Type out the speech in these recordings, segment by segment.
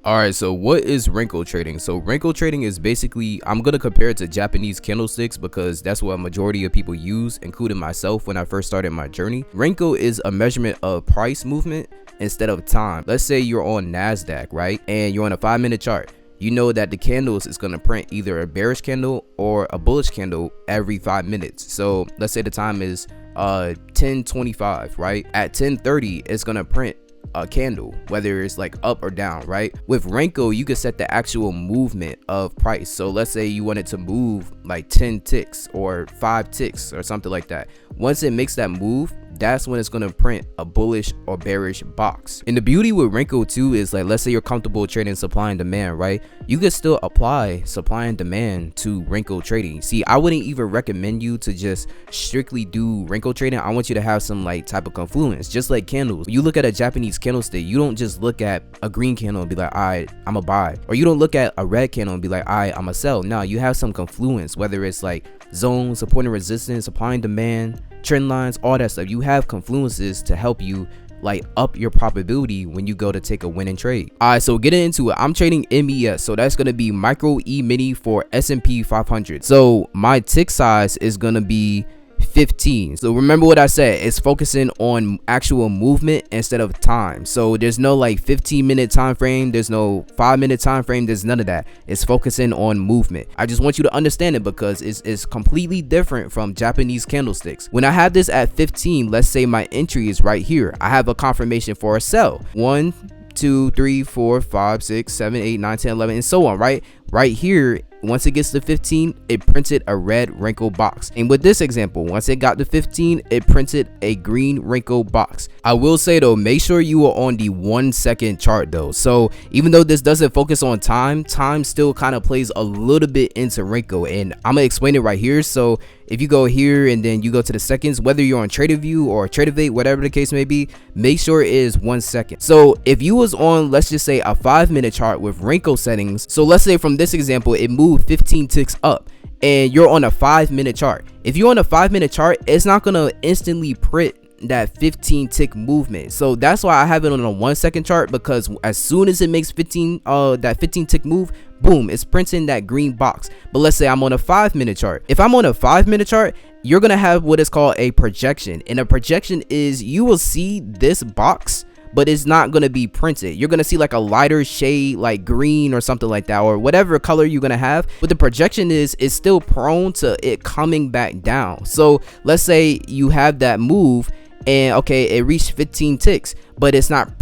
Alright, so what is Renko trading? So Renko trading is basically, I'm going to compare it to Japanese candlesticks because that's what a majority of people use, including myself when I first started my journey. Renko is a measurement of price movement instead of time. Let's say you're on NASDAQ, right? And you're on a 5-minute chart. You know that the candles is going to print either a bearish candle or a bullish candle every 5 minutes. So let's say the time is 10:25, right? At 10:30, it's going to print a candle, whether it's like up or down, right? With Renko, you can set the actual movement of price. So let's say you wanted to move like 10 ticks or 5 ticks or something like that. Once it makes that move, that's when it's going to print a bullish or bearish box. And the beauty with Renko too is, like, let's say you're comfortable trading supply and demand, right? You can still apply supply and demand to Renko trading. See, I wouldn't even recommend you to just strictly do Renko trading. I want you to have some like type of confluence, just like candles. When you look at a Japanese candlestick, you don't just look at a green candle and be like, all right, I'm a buy. Or you don't look at a red candle and be like, all right, I'm a sell. No, you have some confluence, whether it's like zone, support and resistance, supply and demand, trend lines, all that stuff. You have confluences to help you like up your probability when you go to take a winning trade. All right, so getting into it, I'm trading MES, so that's going to be micro E-mini for S&P 500. So my tick size is going to be 15. So remember what I said, it's focusing on actual movement instead of time. So there's no like 15-minute time frame, there's no 5-minute time frame, there's none of that. It's focusing on movement. I just want you to understand it because it's completely different from Japanese candlesticks. When I have this at 15, let's say my entry is right here, I have a confirmation for a sell. 1 2 3 4 5 6 7 8 9 10 11 and so on, right here. Once it gets to 15, it printed a red Renko box. And with this example, once it got to 15, it printed a green Renko box. I will say though, make sure you are on the 1 second chart though. So even though this doesn't focus on time still kind of plays a little bit into Renko, and I'm gonna explain it right here. So if you go here and then you go to the seconds, whether you're on TraderView or TraderVate, whatever the case may be, make sure it is 1 second. So if you was on, let's just say, a 5-minute chart with Renko settings, so let's say from this example, it moved 15 ticks up and you're on a 5-minute chart. If you're on a 5-minute chart, it's not gonna instantly print that 15 tick movement. So that's why I have it on a 1 second chart, because as soon as it makes that 15 tick move, boom, it's printing that green box. But let's say I'm on a 5-minute chart. If I'm on a 5-minute chart, you're gonna have what is called a projection, and a projection is you will see this box, but it's not going to be printed. You're going to see like a lighter shade, like green or something like that, or whatever color you're going to have. But the projection is still prone to it coming back down. So let's say you have that move and okay, it reached 15 ticks, but it's not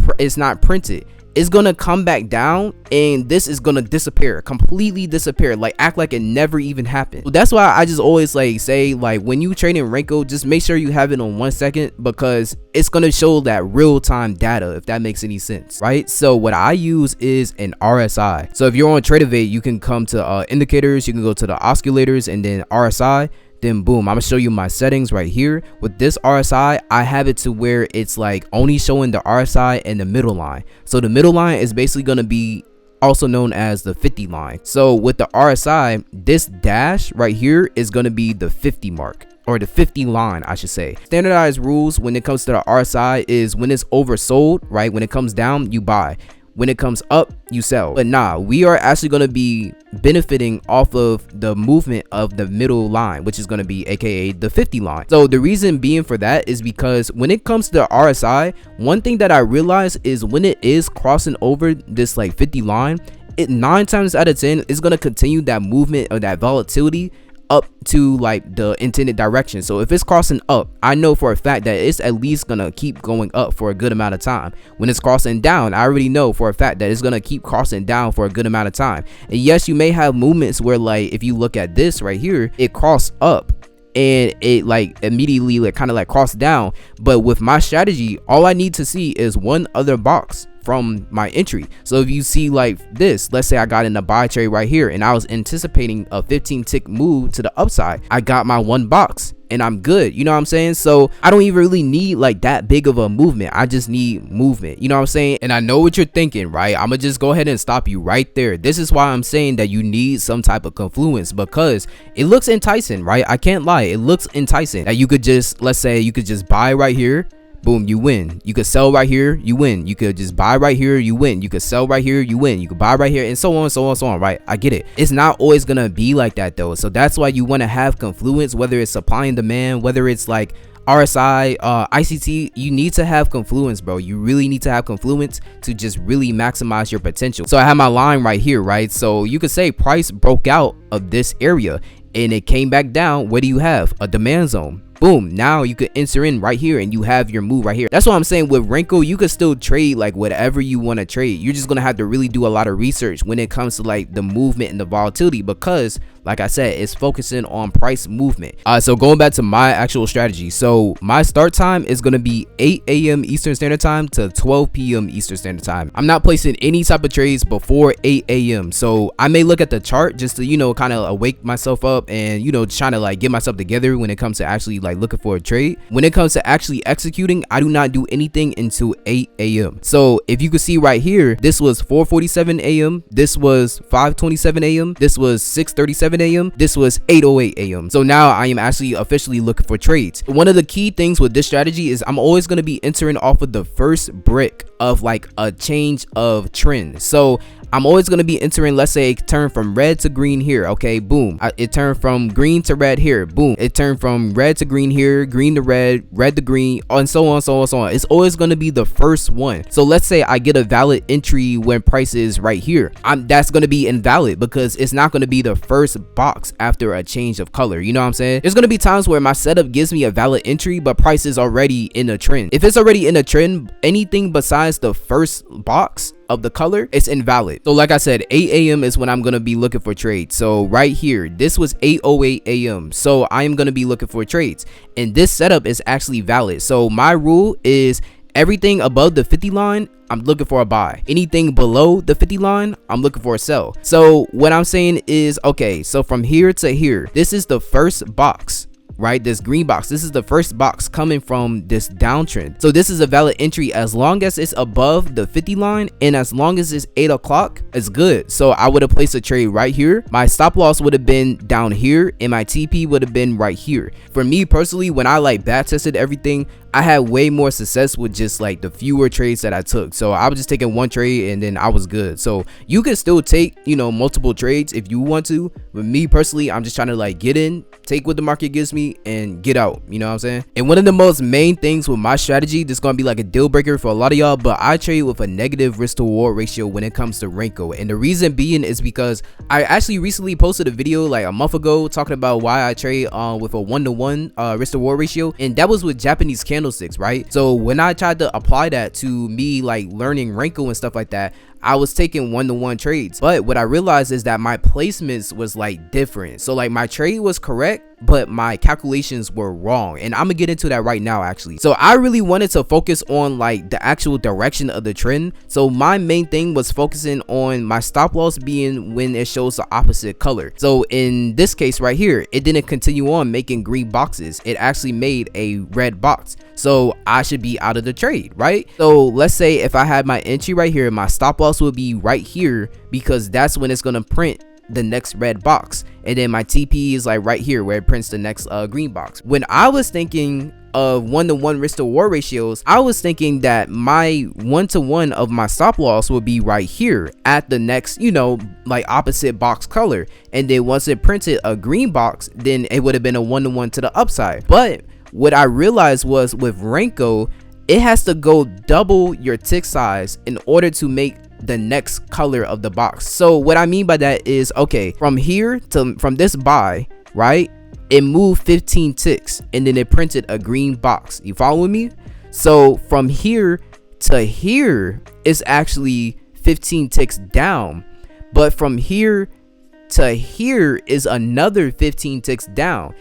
printed. It's gonna come back down and this is gonna disappear, completely disappear, like act like it never even happened. So that's why I just always like say, like, when you trade in Renko, just make sure you have it on 1 second, because it's gonna show that real-time data, if that makes any sense, right? So what I use is an RSI. So if you're on TraderVate, you can come to indicators, you can go to the oscillators and then RSI. Then boom, I'm gonna show you my settings right here. With this RSI, I have it to where it's like only showing the RSI and the middle line. So the middle line is basically gonna be also known as the 50 line. So with the RSI, this dash right here is gonna be the 50 mark, or the 50 line, I should say. Standardized rules when it comes to the RSI is when it's oversold, right? When it comes down, you buy. When it comes up, you sell. But nah, we are actually going to be benefiting off of the movement of the middle line, which is going to be aka the 50 line. So the reason being for that is because when it comes to the RSI, one thing that I realize is when it is crossing over this like 50 line, it 9 times out of 10 is going to continue that movement or that volatility up to like the intended direction. So if it's crossing up, I know for a fact that it's at least gonna keep going up for a good amount of time. When it's crossing down, I already know for a fact that it's gonna keep crossing down for a good amount of time. And yes, you may have movements where, like, if you look at this right here, it crossed up and it like immediately like kind of like crossed down. But with my strategy, all I need to see is one other box from my entry. So if you see like this, let's say I got in a buy trade right here and I was anticipating a 15 tick move to the upside, I got my one box and I'm good, you know what I'm saying? So I don't even really need like that big of a movement. I just need movement, you know what I'm saying? And I know what you're thinking, right? I'm gonna just go ahead and stop you right there. This is why I'm saying that you need some type of confluence, because it looks enticing, right? I can't lie, it looks enticing that you could just, let's say you could just buy right here, boom, you win. You could sell right here, you win. You could just buy right here, you win. You could sell right here, you win. You could buy right here, and so on, so on, so on, right? I get it. It's not always gonna be like that though. So that's why you want to have confluence, whether it's supply and demand, whether it's like RSI, ICT, you need to have confluence, bro. You really need to have confluence to just really maximize your potential. So I have my line right here, right? So you could say price broke out of this area and it came back down. What do you have? A demand zone. Boom, now you could enter in right here and you have your move right here. That's what I'm saying. With Renko, you could still trade like whatever you want to trade. You're just gonna have to really do a lot of research when it comes to like the movement and the volatility, because like I said, it's focusing on price movement. So going back to my actual strategy, so my start time is gonna be 8 a.m. Eastern Standard Time to 12 p.m. Eastern Standard Time. I'm not placing any type of trades before 8 a.m. So I may look at the chart just to, you know, kind of awake myself up and, you know, trying to like get myself together when it comes to actually like looking for a trade. When it comes to actually executing, I do not do anything until 8 a.m. So if you can see right here, this was 4:47 a.m. This was 5:27 a.m. This was 6:37 a.m. This was 8:08 a.m. So now I am actually officially looking for trades. One of the key things with this strategy is I'm always going to be entering off of the first brick of like a change of trend. So I'm always going to be entering, let's say it turned from red to green here. Okay, boom. It turned from green to red here. Boom. It turned from red to green here, green to red, red to green, and so on, so on, so on. It's always going to be the first one. So let's say I get a valid entry when price is right here. That's going to be invalid because it's not going to be the first box after a change of color. You know what I'm saying? There's going to be times where my setup gives me a valid entry, but price is already in a trend. If it's already in a trend, anything besides the first box of the color, it's invalid. So like I said, 8 a.m. is when I'm gonna be looking for trades. So right here, this was 8:08 a.m. so I am gonna be looking for trades, and this setup is actually valid. So my rule is everything above the 50 line, I'm looking for a buy. Anything below the 50 line, I'm looking for a sell. So what I'm saying is, okay, so from here to here, this is the first box, right? This green box, this is the first box coming from this downtrend. So this is a valid entry as long as it's above the 50 line, and as long as it's 8 o'clock, it's good. So I would have placed a trade right here. My stop loss would have been down here, and my TP would have been right here. For me personally, when I like back tested everything, I had way more success with just like the fewer trades that I took. So I was just taking one trade and then I was good. So you can still take, you know, multiple trades if you want to. But me personally, I'm just trying to like get in, take what the market gives me, and get out. You know what I'm saying? And one of the most main things with my strategy, this is gonna be like a deal breaker for a lot of y'all, but I trade with a negative risk to reward ratio when it comes to Renko. And the reason being is because I actually recently posted a video like a month ago talking about why I trade with a 1-to-1 risk to reward ratio, and that was with Japanese candlesticks, right? So when I tried to apply that to me like learning Renko and stuff like that, I was taking 1-to-1 trades, but what I realized is that my placements was like different. So like my trade was correct, but my calculations were wrong, and I'm gonna get into that right now actually. So I really wanted to focus on like the actual direction of the trend. So my main thing was focusing on my stop loss being when it shows the opposite color. So in this case right here, it didn't continue on making green boxes, it actually made a red box. So I should be out of the trade, right? So let's say if I had my entry right here, my stop loss would be right here, because that's when it's gonna print the next red box, and then my TP is like right here where it prints the next green box. When I was thinking of 1-to-1 risk to reward ratios, I was thinking that my 1-to-1 of my stop loss would be right here at the next, you know, like opposite box color, and then once it printed a green box, then it would have been a 1-to-1 to the upside. But what I realized was with Renko, it has to go double your tick size in order to make the next color of the box. So what I mean by that is, okay, from here to from this buy, right, it moved 15 ticks and then it printed a green box. You following me? So from here to here is actually 15 ticks down, but from here to here is another 15 ticks down.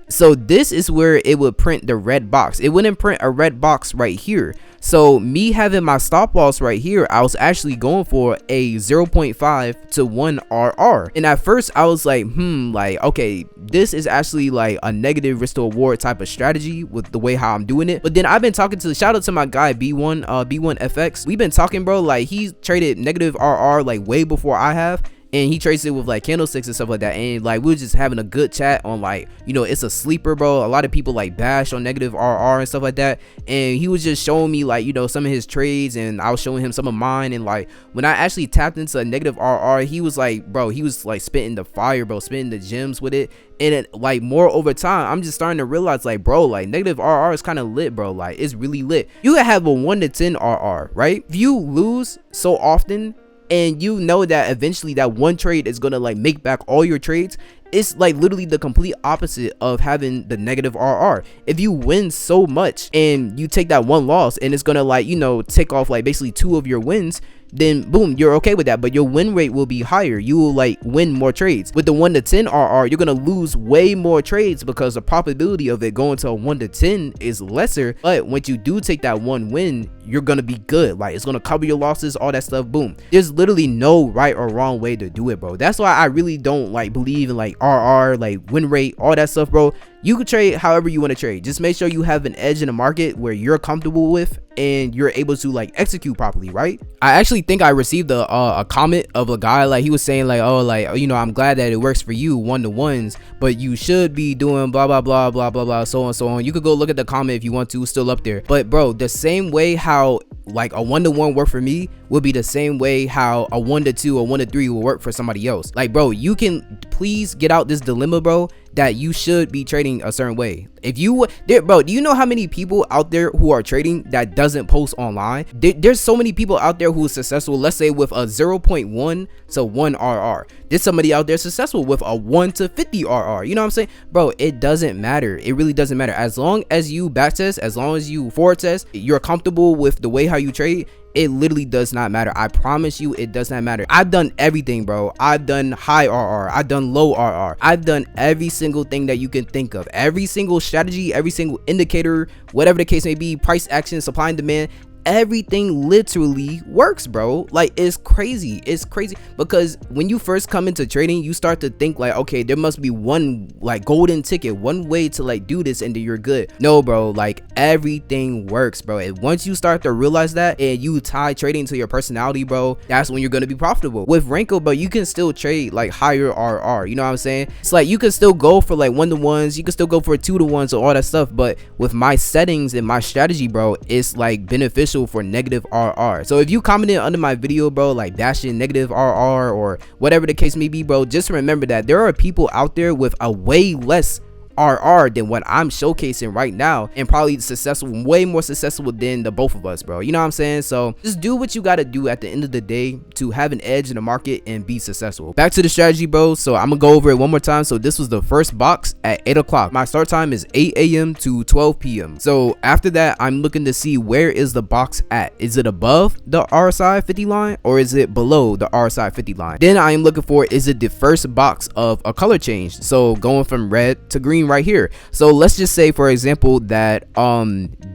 So this is where it would print the red box. It wouldn't print a red box right here. So me having my stop loss right here, I was actually going for a 0.5 to 1 RR. And at first I was like, like, okay, this is actually like a negative risk to reward type of strategy with the way how I'm doing it. But then I've been talking to, shout out to my guy B1 FX. We've been talking, bro, like he traded negative RR like way before I have. and he trades it with like candlesticks and stuff like that, and like we were just having a good chat on like, you know, it's a sleeper, bro. A lot of people like bash on negative RR and stuff like that, and he was just showing me like, you know, some of his trades, and I was showing him some of mine. And like when I actually tapped into a negative RR, he was like, bro, he was like spitting the fire, bro, spitting the gems with it. And it, like, more over time, I'm just starting to realize like, bro, like negative RR is kind of lit, bro. Like it's really lit. You can have a 1 to 10 RR, right? If you lose so often and you know that eventually that one trade is gonna like make back all your trades, it's like literally the complete opposite of having the negative RR. If you win so much and you take that one loss and it's gonna like, you know, take off like basically 2 of your wins, then boom, you're okay with that, but your win rate will be higher. You will like win more trades. With the 1 to 10 RR, you're gonna lose way more trades because the probability of it going to a 1 to 10 is lesser. But once you do take that one win, you're gonna be good. Like it's gonna cover your losses, all that stuff. Boom. There's literally no right or wrong way to do it, bro. That's why I really don't like believe in like RR, like win rate, all that stuff, bro. You can trade however you want to trade. Just make sure you have an edge in the market where you're comfortable with and you're able to like execute properly, right? I actually think I received a comment of a guy, like he was saying like, oh, like, you know, I'm glad that it works for you 1-to-1s, but you should be doing blah blah blah blah blah blah, so on so on. You could go look at the comment if you want to, it's still up there. But bro, the same way how like a 1-to-1 work for me would be the same way how a 1-to-2 or 1-to-3 will work for somebody else. Like bro, you can please get out this dilemma, bro, that you should be trading a certain way. If you bro, do you know how many people out there who are trading that doesn't post online? There's so many people out there who is successful, let's say with a 0.1 to 1 RR. There's somebody out there successful with a 1 to 50 RR. You know what I'm saying? Bro, it doesn't matter. It really doesn't matter. As long as you backtest, as long as you forward test, you're comfortable with the way how you trade, it literally does not matter. I promise you, it does not matter. I've done everything, bro. I've done high RR, I've done low RR, I've done every single thing that you can think of, every single strategy, every single indicator, whatever the case may be, price action, supply and demand. Everything literally works, bro. Like it's crazy. It's crazy because when you first come into trading, you start to think like, okay, there must be one like golden ticket, one way to like do this and then you're good. No, bro, like everything works, bro. And once you start to realize that and you tie trading to your personality, bro, that's when you're gonna be profitable. With Renko, but you can still trade like higher RR, you know what I'm saying? It's like you can still go for like 1-to-1s, you can still go for 2-to-1s or all that stuff, but with my settings and my strategy, bro, it's like beneficial for negative RR. So if you commented under my video, bro, like bashing negative RR or whatever the case may be, bro, just remember that there are people out there with a way less RR than what I'm showcasing right now, and probably successful, way more successful than the both of us, bro. You know what I'm saying? So just do what you got to do at the end of the day to have an edge in the market and be successful. Back to the strategy, bro. So I'm gonna go over it one more time. So this was the first box at 8 o'clock. My start time is 8 a.m. to 12 p.m. So after that, I'm looking to see where is the box at. Is it above the RSI 50 line or is it below the RSI 50 line? Then I am looking for, is it the first box of a color change? So going from red to green right here. So let's just say, for example, that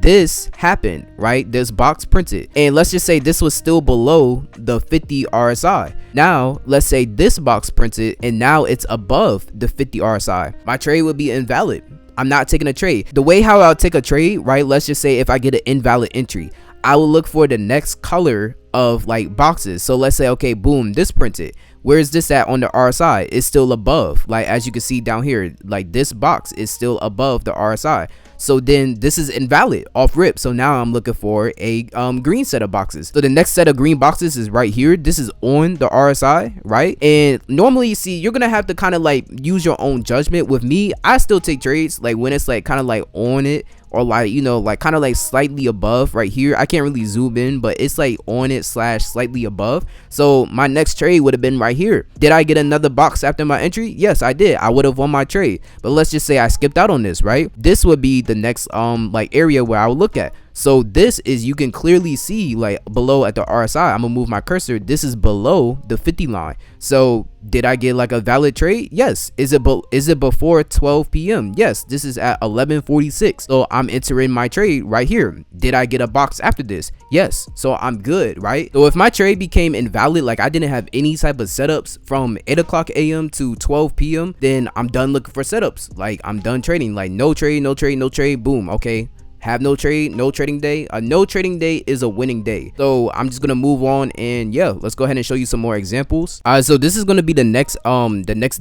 this happened, right? This box printed, and let's just say this was still below the 50 RSI. Now let's say this box printed and now it's above the 50 RSI. My trade would be invalid. I'm not taking a trade. The way how I'll take a trade, right? Let's just say if I get an invalid entry, I will look for the next color of like boxes. So let's say, okay, boom, this printed. Where is this at on the RSI? It's still above. Like as you can see down here, like this box is still above the RSI. So then this is invalid off rip. So now I'm looking for a green set of boxes. So the next set of green boxes is right here. This is on the RSI, right? And normally, see, you're gonna have to kind of like use your own judgment. With me, I still take trades like when it's like kind of like on it, or like, you know, like kind of like slightly above right here. I can't really zoom in, but it's like on it slash slightly above. So my next trade would have been right here. Did I get another box after my entry? Yes, I did. I would have won my trade. But let's just say I skipped out on this, right? This would be the next like area where I would look at. So this is, you can clearly see like below at the RSI. I'm gonna move my cursor. This is below the 50 line. So did I get like a valid trade? Yes. Is it before 12 p.m.? Yes. This is at 11:46. So I'm entering my trade right here. Did I get a box after this? Yes. So I'm good, right? So if my trade became invalid, like I didn't have any type of setups from 8 o'clock a.m. to 12 p.m., then I'm done looking for setups. Like I'm done trading. Like no trade, no trade, no trade. Boom. Okay. have no trade, no trading day. A no trading day is a winning day. So I'm just gonna move on, and yeah, let's go ahead and show you some more examples. All right, so this is gonna be the next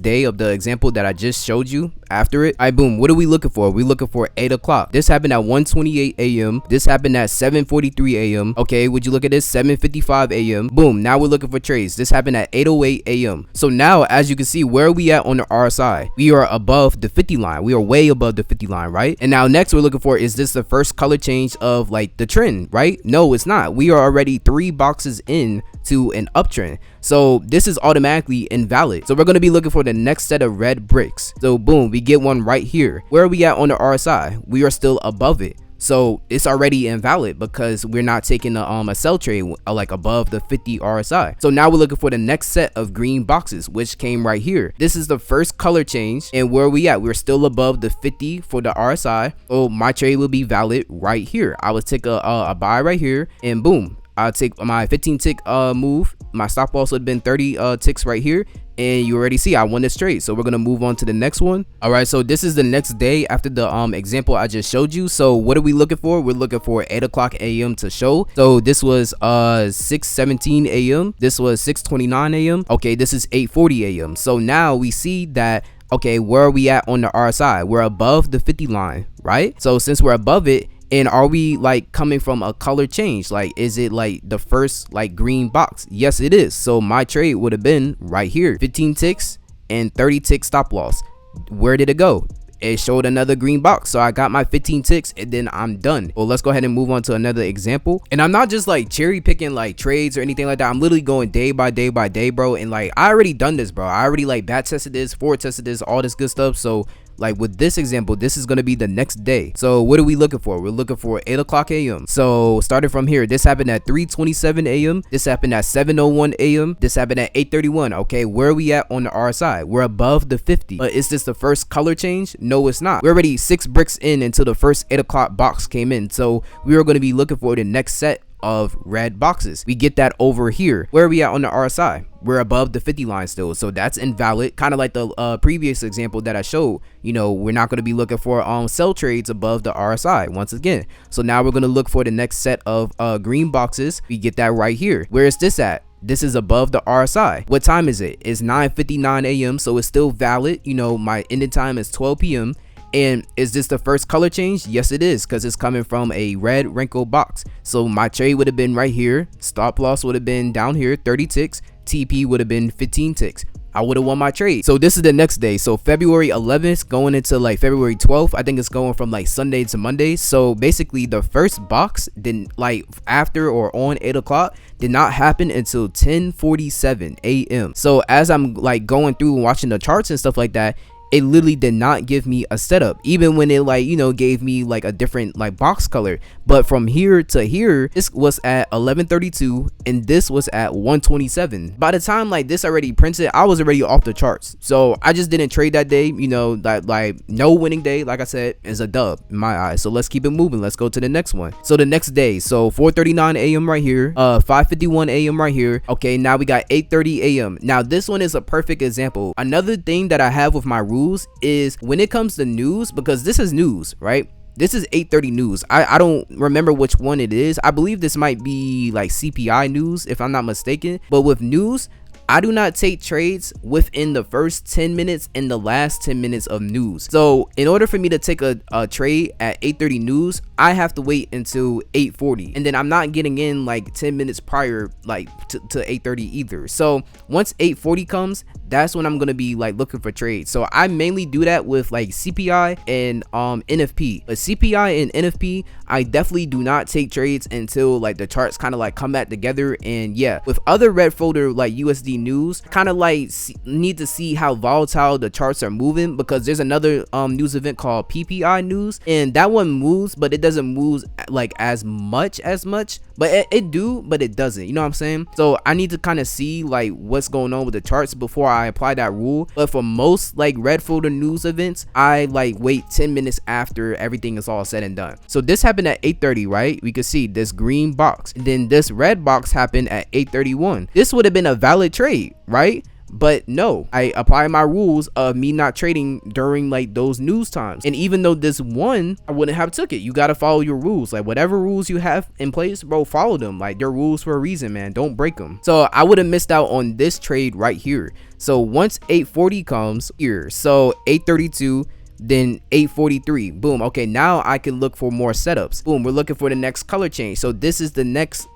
day of the example that I just showed you after it. All right, boom, what are we looking for? We're looking for 8 o'clock. This happened at 1:28 a.m. This happened at 7:43 a.m. Okay, would you look at this? 7:55 a.m. Boom, now we're looking for trades. This happened at 8:08 a.m. So now, as you can see, where are we at on the RSI? We are above the 50 line. We are way above the 50 line, right? And now next we're looking for, is this the first color change of like the trend, right? No, it's not. We are already 3 boxes in to an uptrend, so this is automatically invalid. So we're going to be looking for the next set of red bricks. So boom, we get one right here. Where are we at on the RSI? We are still above it, so it's already invalid because we're not taking a sell trade like above the 50 RSI. So now we're looking for the next set of green boxes, which came right here. This is the first color change, and where are we at? We're still above the 50 for the RSI. So my trade will be valid right here. I would take a buy right here, and boom, I'll take my 15 tick move. My stop loss would have been 30 ticks right here, and you already see I won this trade. So we're gonna move on to the next one. All right, so this is the next day after the example I just showed you. So what are we looking for? We're looking for 8 o'clock a.m. to show. So this was 6:17 a.m. This was 6:29 a.m. Okay, this is 8:40 a.m. So now we see that, okay, where are we at on the RSI? We're above the 50 line, right? So since we're above it, and are we like coming from a color change? Like, is it like the first like green box? Yes, it is. So my trade would have been right here, 15 ticks and 30 tick stop loss. Where did it go? It showed another green box, so I got my 15 ticks, and then I'm done. Well, let's go ahead and move on to another example. And I'm not just like cherry picking like trades or anything like that. I'm literally going day by day by day, bro. And like, I already done this, bro. I already like back tested this, forward tested this, all this good stuff. So like with this example, this is going to be the next day. So what are we looking for? We're looking for 8 o'clock a.m. So starting from here, this happened at 3:27 a.m. This happened at 7:01 a.m. This happened at 8:31. Okay, where are we at on the RSI? We're above the 50. But is this the first color change? No, it's not. We're already 6 bricks in until the first 8 o'clock box came in. So we are going to be looking for the next set of red boxes. We get that over here. Where are we at on the RSI? We're above the 50 line still, so that's invalid. Kind of like the previous example that I showed. You know, we're not going to be looking for sell trades above the RSI once again. So now we're going to look for the next set of green boxes. We get that right here. Where is this at? This is above the RSI. What time is it? It's 9:59 a.m. so it's still valid. You know, my ending time is 12 p.m. And is this the first color change? Yes, it is, because it's coming from a red Renko box. So my trade would have been right here. Stop loss would have been down here, 30 ticks. TP would have been 15 ticks. I would have won my trade. So this is the next day. So February 11th going into like February 12th. I think it's going from like Sunday to Monday. So basically the first box didn't, like after or on 8 o'clock, did not happen until 10:47 a.m. So as I'm like going through and watching the charts and stuff like that, it literally did not give me a setup, even when it like, you know, gave me like a different like box color. But from here to here, this was at 11:32 and this was at 1:27. By the time like this already printed, I was already off the charts. So I just didn't trade that day. You know, that like no winning day, like I said, is a dub in my eyes. So let's keep it moving. Let's go to the next one. So the next day, so 4:39 a.m. right here, 5:51 a.m. right here. Okay, now we got 8:30 a.m. Now this one is a perfect example. Another thing that I have with my rules is when it comes to news, because this is news, right? This is 8:30 news. I don't remember which one it is. I believe this might be like CPI news if I'm not mistaken. But with news, I do not take trades within the first 10 minutes and the last 10 minutes of news. So in order for me to take a trade at 8:30 news, I have to wait until 8:40, and then I'm not getting in like 10 minutes prior like to 8:30 either. So once 8:40 comes, that's when I'm gonna be like looking for trades. So I mainly do that with like CPI and NFP. But CPI and NFP, I definitely do not take trades until like the charts kind of like come back together. And yeah, with other red folder like USD news, kind of like need to see how volatile the charts are moving, because there's another news event called PPI news, and that one moves, but it doesn't move like as much, but it do, but it doesn't, you know what I'm saying? So I need to kind of see like what's going on with the charts before I apply that rule. But for most like red folder news events, I like wait 10 minutes after everything is all said and done. So this happened at 8:30, right? We could see this green box, and then this red box happened at 8:31. This would have been a valid trade, right? But no, I apply my rules of me not trading during like those news times. And even though this one, I wouldn't have took it. You got to follow your rules. Like whatever rules you have in place, bro, follow them. Like they're rules for a reason, man. Don't break them. So I would have missed out on this trade right here. So once 840 comes here, so 832, then 843, boom. Okay, now I can look for more setups. Boom, we're looking for the next color change. So this is the next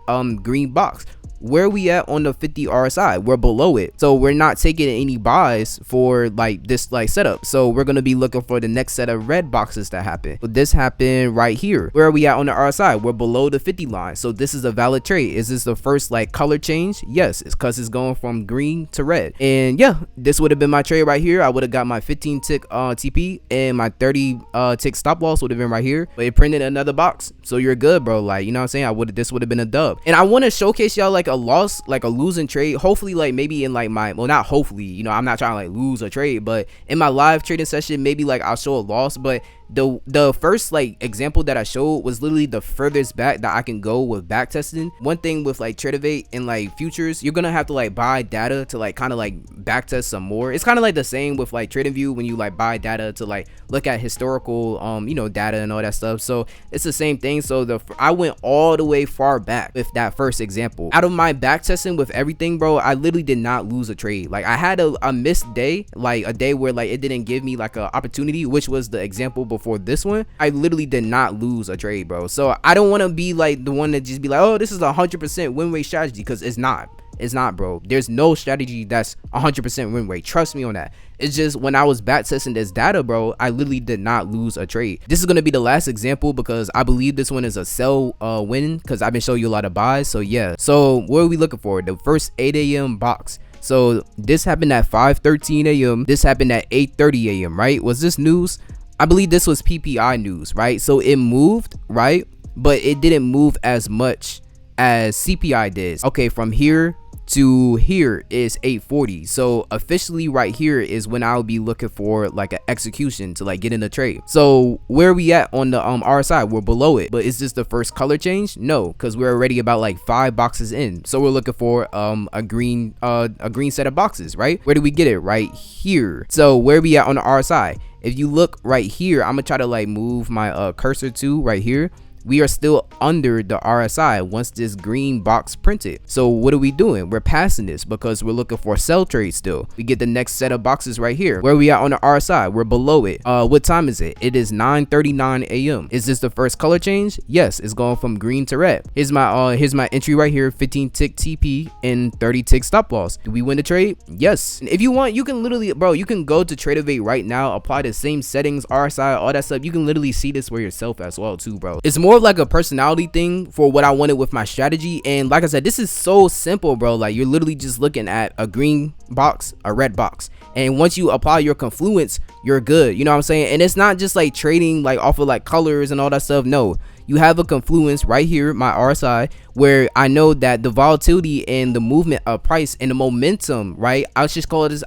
green box. Where we at on the 50 RSI? We're below it, so we're not taking any buys for like this like setup. So we're gonna be looking for the next set of red boxes that happen. But this happened right here. Where are we at on the RSI? We're below the 50 line, so this is a valid trade. Is this the first like color change? Yes, it's because it's going from green to red. And yeah, this would have been my trade right here. I would have got my 15 tick TP, and my 30 tick stop loss would have been right here, but it printed another box, so you're good, bro. Like, you know what I'm saying? This would have been a dub. And I want to showcase y'all like a loss, like a losing trade, hopefully, like maybe in like my, well, not hopefully, you know, I'm not trying to like lose a trade, but in my live trading session, maybe like I'll show a loss. But the first like example that I showed was literally the furthest back that I can go with back testing. One thing with like Tradeovate and like futures, you're gonna have to like buy data to like kind of like back test some more. It's kind of like the same with like TradingView when you like buy data to like look at historical you know, data and all that stuff. So it's the same thing. So I went all the way far back with that first example. Out of my back testing with everything, bro, I literally did not lose a trade. Like I had a missed day, like a day where like it didn't give me like an opportunity, which was the example before this one. I literally did not lose a trade, bro. So I don't want to be like the one that just be like, oh, this is 100% win rate strategy, because it's not. It's not, bro. There's no strategy that's 100% win rate. Trust me on that. It's just when I was back testing this data, bro, I literally did not lose a trade. This is going to be the last example because I believe this one is a sell win, because I've been showing you a lot of buys. So yeah, so what are we looking for? The first 8 a.m. box. So this happened at 5:13 a.m. This happened at 8:30 a.m. right? Was this news? I believe this was PPI news, right? So it moved, right? But it didn't move as much as CPI did. Okay, from here to here is 840. So officially right here is when I'll be looking for like an execution to like get in the trade. So where are we at on the RSI? We're below it. But is this the first color change? No, because we're already about like 5 boxes in. So we're looking for a green set of boxes, right? Where do we get it? Right here. So where are we at on the RSI? If you look right here, I'm gonna try to like move my cursor to right here. We are still under the RSI once this green box printed. So what are we doing? We're passing this because we're looking for sell trade still. We get the next set of boxes right here. Where are we at on the RSI? We're below it. What time is it? It is 9:39 a.m. Is this the first color change? Yes, it's going from green to red. Here's my entry right here, 15 tick TP and 30 tick stop loss. Do we win the trade? Yes. And if you want, you can literally, bro, you can go to Tradeovate right now, apply the same settings, RSI, all that stuff. You can literally see this for yourself as well too, bro. It's more of like a personality thing for what I wanted with my strategy. And like I said, this is so simple, bro. Like you're literally just looking at a green box, a red box, and once you apply your confluence, you're good. You know what I'm saying? And it's not just like trading like off of like colors and all that stuff. No, you have a confluence right here, my RSI, where I know that the volatility and the movement of price and the momentum, right? I should call this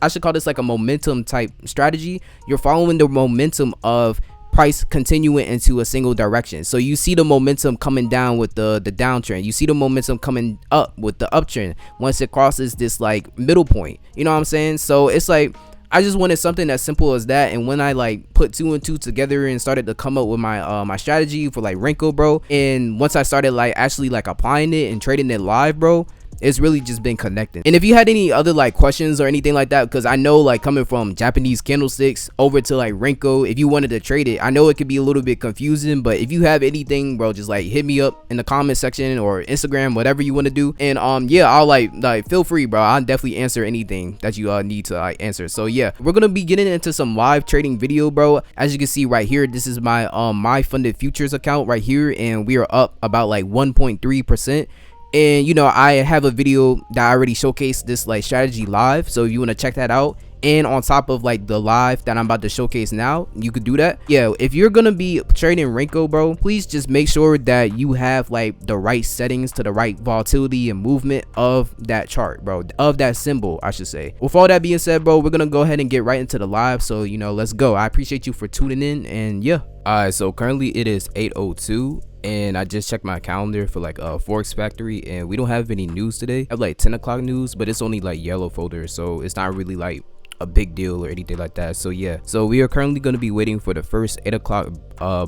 like a momentum type strategy. You're following the momentum of price continuing into a single direction. So you see the momentum coming down with the downtrend. You see the momentum coming up with the uptrend once it crosses this like middle point. You know what I'm saying? So it's like I just wanted something as simple as that. And when I like put 2 and 2 together and started to come up with my my strategy for like Renko, bro, and once I started like actually like applying it and trading it live, bro, it's really just been connecting. And if you had any other like questions or anything like that, because I know like coming from Japanese candlesticks over to like Renko, if you wanted to trade it, I know it could be a little bit confusing, but if you have anything, bro, just like hit me up in the comment section or Instagram, whatever you want to do. And yeah, I'll like feel free, bro. I'll definitely answer anything that you need to like answer. So yeah, we're gonna be getting into some live trading video, bro. As you can see right here, this is my my funded futures account right here, and we are up about like 1.3%. And you know, I have a video that I already showcased this like strategy live, so if you want to check that out, and on top of like the live that I'm about to showcase now, you could do that. Yeah, if you're gonna be trading Renko, bro, please just make sure that you have like the right settings to the right volatility and movement of that chart, bro, of that symbol, I should say. With all that being said, bro, we're gonna go ahead and get right into the live. So you know, let's go. I appreciate you for tuning in, and yeah. All right, so currently it is 8:02. and I just checked my calendar for like Forex Factory, and we don't have any news today. I have like 10 o'clock news, but it's only like yellow folder, so it's not really like a big deal or anything like that. So yeah, so we are currently going to be waiting for the first 8 o'clock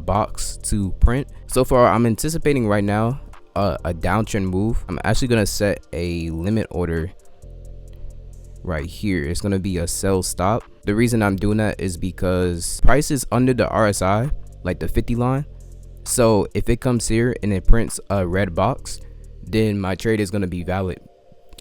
box to print. So far I'm anticipating right now a downtrend move. I'm actually going to set a limit order right here. It's going to be a sell stop. The reason I'm doing that is because price is under the RSI, like the 50 line. So if it comes here and it prints a red box, then my trade is going to be valid.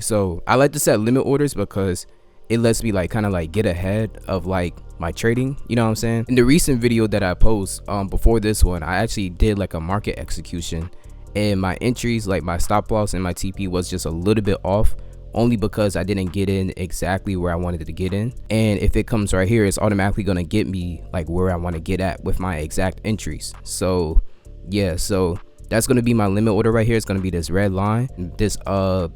So I like to set limit orders because it lets me like kind of like get ahead of like my trading, you know what I'm saying? In the recent video that I post before this one, I actually did like a market execution, and my entries, like my stop loss and my TP, was just a little bit off, only because I didn't get in exactly where I wanted to get in. And if it comes right here, it's automatically going to get me like where I want to get at with my exact entries. So yeah, so that's going to be my limit order right here. It's going to be this red line. This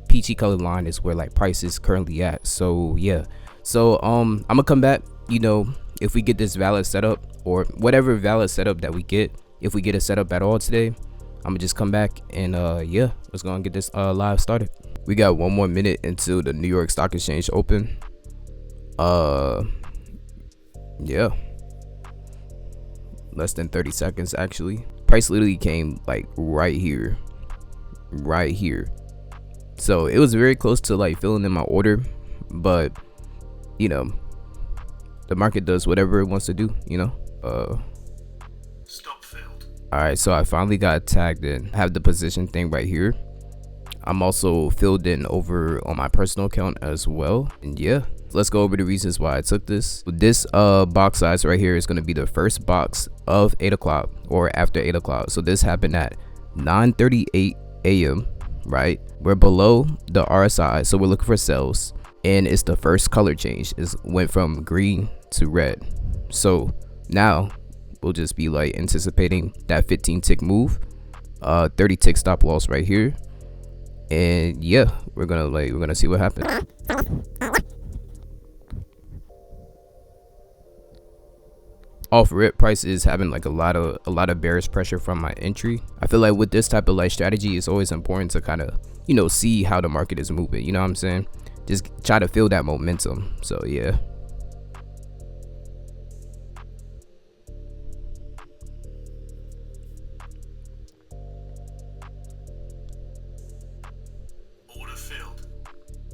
peachy colored line is where like price is currently at. So yeah, so I'm gonna come back, you know, if we get this valid setup, or whatever valid setup that we get, if we get a setup at all today, I'm gonna just come back and yeah, let's go and get this live started. We got 1 more minute until the New York Stock Exchange open. Yeah, less than 30 seconds actually. Price literally came like right here, so it was very close to like filling in my order, but you know, the market does whatever it wants to do, you know. Stop filled. All right, so I finally got tagged in. I have the position thing right here. I'm also filled in over on my personal account as well. And yeah, let's go over the reasons why I took this. This box size right here is going to be the first box of 8 o'clock or after 8 o'clock. So this happened at 9:38 a.m. right? We're below the RSI, so we're looking for sells, and it's the first color change. It went from green to red. So now we'll just be like anticipating that 15 tick move, 30 tick stop loss right here. And yeah, we're gonna see what happens. Off rip, price is having like a lot of bearish pressure from my entry. I feel like with this type of like strategy, it's always important to kind of, you know, see how the market is moving, you know what I'm saying? Just try to feel that momentum. So yeah,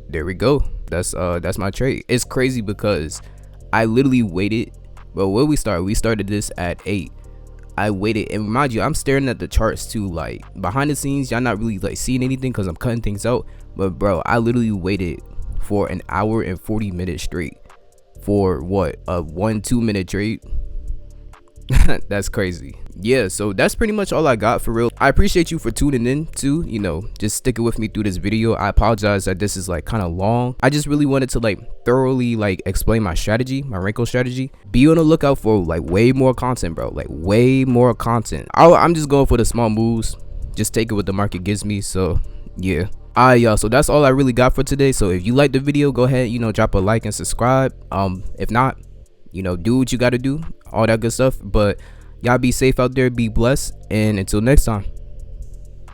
there we go. That's my trade. It's crazy because I literally waited. Well, where we started this at 8. I waited, and mind you, I'm staring at the charts too. Like behind the scenes, y'all not really like seeing anything because I'm cutting things out. But bro, I literally waited for an hour and 40 minutes straight for what, a 1-2 minute trade. That's crazy. Yeah, so that's pretty much all I got for real. I appreciate you for tuning in too, you know, just sticking with me through this video. I apologize that this is like kind of long. I just really wanted to like thoroughly like explain my strategy, my Renko strategy. Be on the lookout for like way more content, bro, like way more content. I'm just going for the small moves, just take it what the market gives me. So yeah, alright y'all, so that's all I really got for today. So if you like the video, go ahead, you know, drop a like and subscribe. If not, you know, do what you got to do, all that good stuff. But y'all be safe out there, be blessed, and until next time.